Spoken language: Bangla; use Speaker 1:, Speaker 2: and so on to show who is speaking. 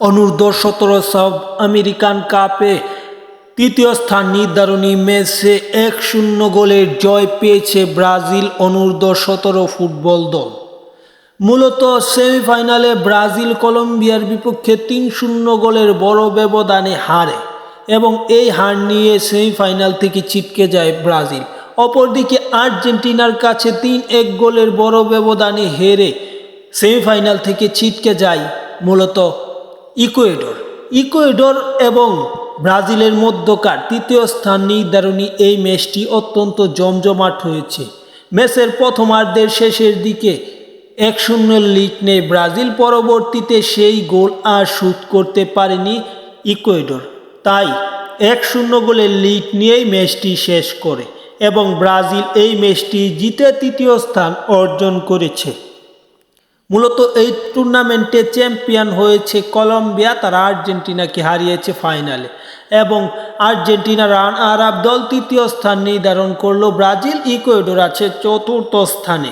Speaker 1: অনূর্ধ্ব-17 সাউথ আমেরিকান কাপে তৃতীয় স্থান নির্ধারণী ম্যাচে 1-0 গোলের জয় পেয়েছে ব্রাজিল অনূর্ধ্ব-17 ফুটবল দল। মূলত সেমিফাইনালে ব্রাজিল কলম্বিয়ার বিপক্ষে 3-0 গোলের বড় ব্যবধানে হারে এবং এই হার নিয়ে সেমিফাইনাল থেকে ছিটকে যায় ব্রাজিল। অপরদিকে আর্জেন্টিনার কাছে 3-1 গোলের বড় ব্যবধানে হেরে সেমিফাইনাল থেকে ছিটকে যায় মূলত ইকুয়েডর এবং ব্রাজিলের মধ্যকার তৃতীয় স্থান নির্ধারণী এই ম্যাচটি অত্যন্ত জমজমাট হয়েছে। ম্যাচের প্রথমার্ধের শেষের দিকে 1-0 লিড নেয় ব্রাজিল। পরবর্তীতে সেই গোল আর শোধ করতে পারেনি ইকুয়েডর, তাই 1-0 গোলের লিড নিয়েই ম্যাচটি শেষ করে এবং ব্রাজিল এই ম্যাচটি জিতে তৃতীয় স্থান অর্জন করেছে। মূলত এই টুর্নামেন্টে চ্যাম্পিয়ন হয়েছে কলম্বিয়া, তারা আর্জেন্টিনাকে হারিয়েছে ফাইনালে এবং আর্জেন্টিনা রানার আপ দল তৃতীয় স্থান নির্ধারণ করলো। ব্রাজিল ইকুয়েডর আছে চতুর্থ স্থানে।